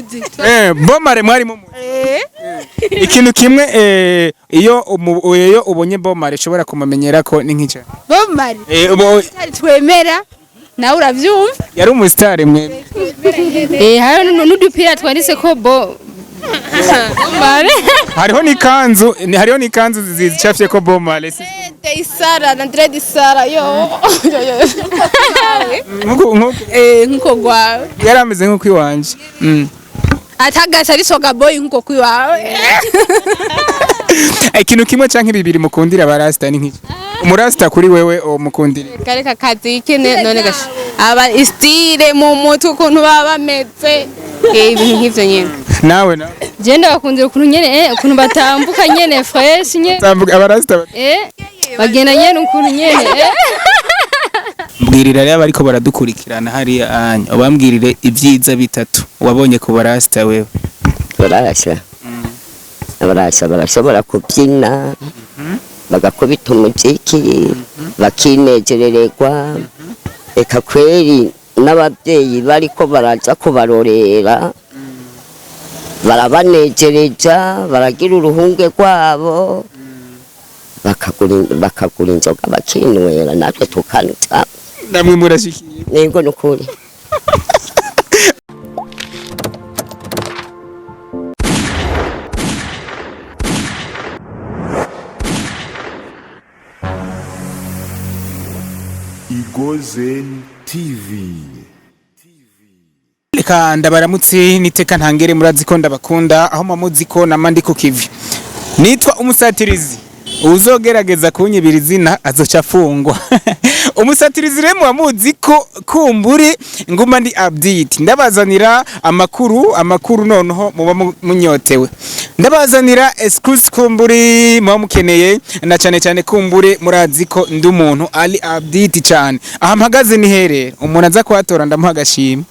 muzi bomare mwari mu ikintu kimwe iyo ubonye bomare ushobora kumumenyera ko ni nk'icyo bomare twemera nawe uravyumva yari umusitari mwe hari n'udupira twanditse ko bomare hariho n'ikanzu zicafye ko bomare Isara na dread Isara yo nkuko gwawe yarameze nkuko iwanje atagasa ari soga boy nkuko kwiwawe ikintu kimwe canke bibiri mukundira barasta ni nkiki umurasta kuri wewe o mukundira kareka kazi ikene none gasha aba istire mu mutu kuntu baba bameze ibintu nk'ivyo nyene nawe je ndabakundira ukuntu nyene ukuntu batambuka nyene fresh nyene tambuka abarasta bagenda nyene ukuntu nyene mbwirira rero bariko baradukurikirana hari anya ubambwirire ivyiza bitatu wabonye ku barasta wewe barashobora kubyina bagakubita umuziki bakinezerererwa eka kweri n'ababyeyi bariko baraza kubarorera barabanezereza baragira uruhunge rwabo bakagura inzoga bakinywera natwe tukanutsa namwe murashikiye yego nukuri Egozen TV. Reka ndabaramutse niteka ntangere murazi ko ndabakunda aho mamuzi ko namandi ku kivi nitwa umusatirizi uzogerageza kunyibira izina azoca afungwa umusatirizi remo wamuzi ko kumburi nguma ndi update ndabazanira amakuru noneho muba munyotewe ndabazanira exclusive kumburi muba mukeneye na cyane kumburi murazi ko ndi umuntu ali update cyane aha mpagaze ni herere umuntu aza kwatora ndamuha agashimwe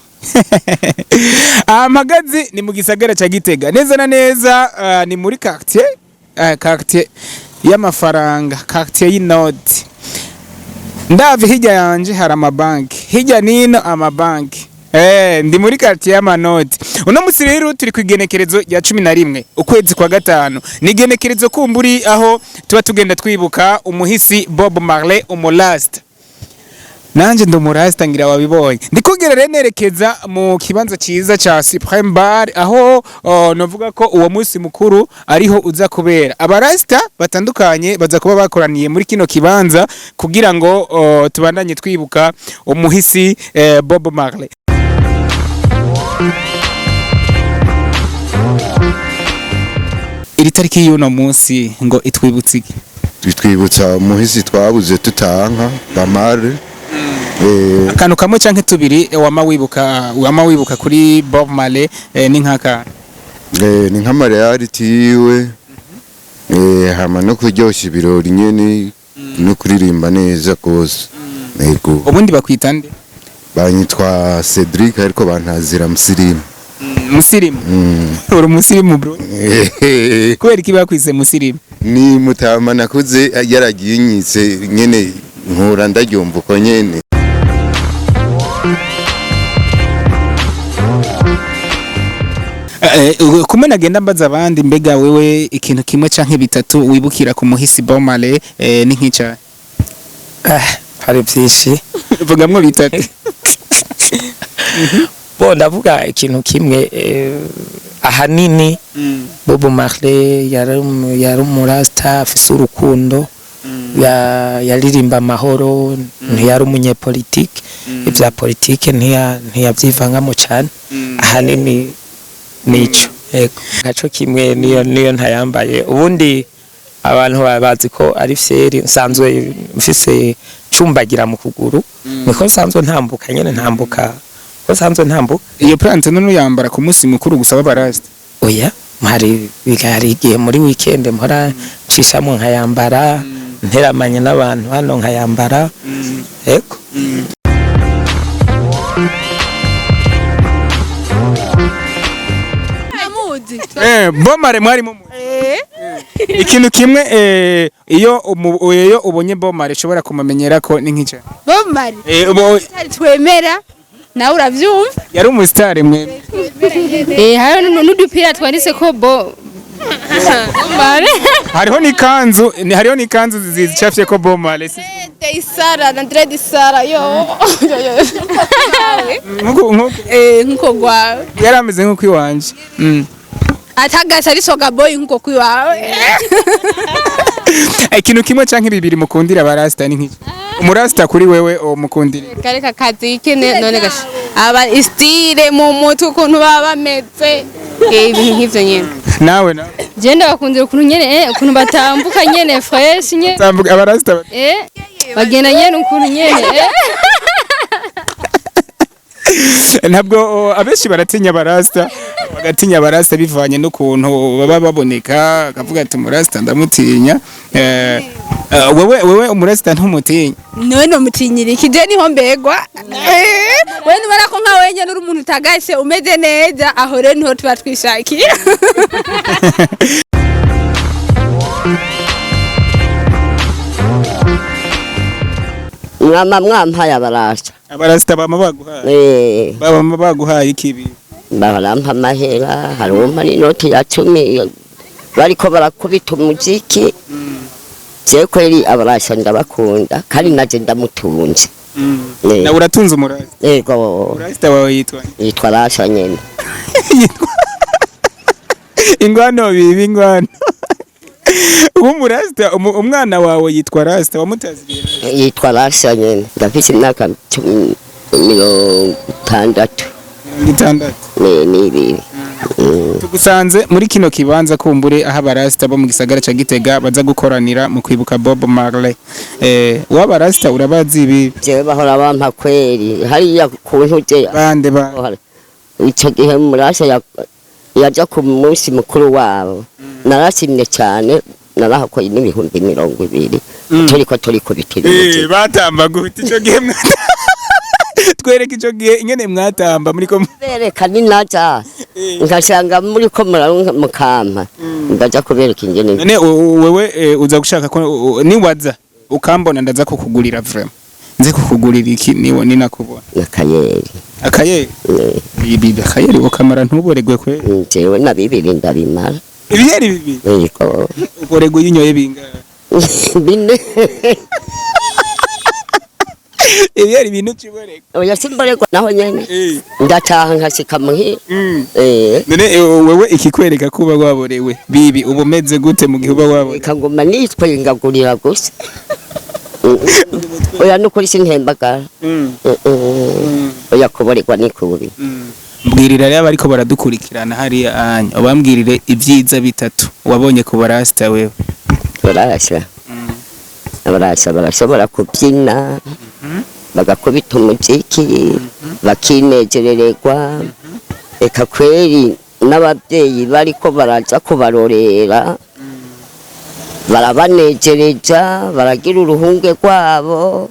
amagazi ni mu gisagara ca Gitega neza na neza ni muri quartier y'amafaranga quartier y'inoti ndave hirya yanje hari amabanki hirya nino amabanki ndi muri quartier y'amanoti uno musi rero turi kwigenekerezo ya 11 ukwezi kwa gatanu ni genekerezo kumburi aho tuba tugenda twibuka umuhisi Bob Marley umulast nanje ndumurasta ngira wabibonye ndikugera rero nerekeza mu kibanza ciza ca Supreme Bar aho novuga ko uwo munsi mukuru ariho uza kubera abarasta batandukanye baza kuba bakoraniye muri kino kibanza kugira ngo tubandanye twibuka umuhisi Bob Marley. Iri tariki y'uno munsi ngo itwibutse twibutsa umuhisi twabuze tutanka Bamare akantu kamwe canke tubiri wama wibuka kuri Bob Marley ni nkaka ni nka reality yiwe hama no kuryoshya ibirori nyene no kuririmba neza kose yego ubundi bakwita nde banyitwa Cedric ariko bantazira musirimu uri musirimu bro kubera iki bakwise musirimu ni mutama nakuze yaragiye nyitse nyene nkura ndaryumva uko nyene kumena agenda mbaza abandi mbega wewe ikintu kimwe canke bitatu wibukira ku muhisi Bob Marley ni nk'ica hari byinshi vugamwo bitatu bo ndavuga ikintu kimwe ahanini Bob Marley yari umurasta afise urukundo yaririmba amahoro ntiyari umunyepolitike ivya politike ntiyavyivangamo cyane ahanini nico yego gaco kimwe niyo ntayambaye ubundi abantu bazi ko ari fyeri nsanzwe mfise cumbagira mu kuguru niko nsanzwe ntambuka nyene ntambuka ko nsanzwe ntambuka iyo plante none yambara ku munsi mukuru gusaba barasta oya hari igihe muri weekend mpora ncishamo nkayambara nteramanye n'abantu hano nkayambara yego Bob Marley mwari mu ikintu kimwe iyo ubonye Bob Marley ushobora kumumenyera ko ni nk'icyo bomare twemera nawe uravyumva. yari umusitari mwe. Hariho n'udupira twanditse ko Bomale. hariho n'ikanzu zicafye ko Bomale. Isara na dread Isara yo. Nkuko gwawe. yari ameze nk'uko iwanje. Atagasa ari soga boy nkuko kwiwawe. ikintu kimwe canke bibiri mukundira abarasta ni nk'iki? Umurasta kuri wewe mukundira kareka kazi ikene none gasha aba istile mu mutu ukuntu baba bameze ibintu nk'ivyo nyene. nawe Je ndabakundira ukuntu nyene ukuntu batambuka nyene fresh nyene tambuka abarasta bagenda nyene ukuntu nyene ntabwo abenshi baratinya abarasta bagatinya abarasta bivanye n'ukuntu baba baboneka akavuga ati umurasta ndamutinya. wewe umurasta ntumutinya? none mutinyira ikije niho mbegwa we nubara ko nka wenye n'uri umuntu utagase umeze neza aho rero niho tuba twishakira. mwampaye abarasta. abarasta bama baguhaye bama baguhaye ikibi? barampa amahera, hari umpa n'inoti ya 10 bariko barakubita umuziki. Je kweli abarasta ndabakunda kandi naje ndamutunze. na uratunze umurasta? Yego. Urasta wawe yitwa Rasha nyene. ingwano bibi ingwano. umurasta umwana wawe yitwa Rasta wamutaziye? Yitwa Rasha nyene. Ndafise imyaka 60. Ni tugusanze muri kino kibanza kumbure aho abarasta bo mu gisagara ca Gitega baza gukoranira mu kwibuka Bob Marley. Wabarasta urabazi ibi? Je bahora bampa kweli hariya kuntuje bande ico gihe murasha yaja ku munsi mukuru wabo narashimye cyane narahakoye n'ibihumbi 20 turiko bitirije batamba gute ico gihe twereke ico gihe ingene mwatamba muri ko bereka ni naja ngashanga muri ko mukama ndaja kubereka ingene none wewe uza gushaka ko ni waza ukambona ndaza kukugurira vraiment nze kukugurira iki niwo ninakubona akayeri ibi akayeri ukamara ntuboregwe kwe jewe na bibiri ndabimara ibiyeri bibi yego uboregwe yinyoye binga bine ibiyeri bintu ciborega oya simboregwa naho nyene ndataha nkashika muhira none wewe ikikwereka kuba waborewe bibi ubumeze gute mu gihe uba waborewe? Kangoma nitwe ngagurira gusa oya nukuri sintembagara oya kuboregwa nikuri. Mbwirira rero bariko baradukurikirana hari anya ubambwirire ivyiza bitatu wabonye ku barasta wewe. Abarasa barashobora kubyina bagakubita umuziki bakinezerererwa. Eka kweli n'ababyeyi bariko baraza kubarorera barabanezereza baragira uruhunge rwabo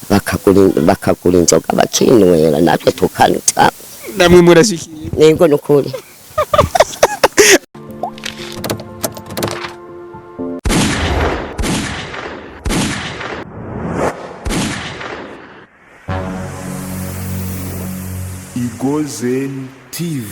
bakagura inzoga bakinywera natwe tukanuta namwe murashikiye yego nukuri. Egozen TV.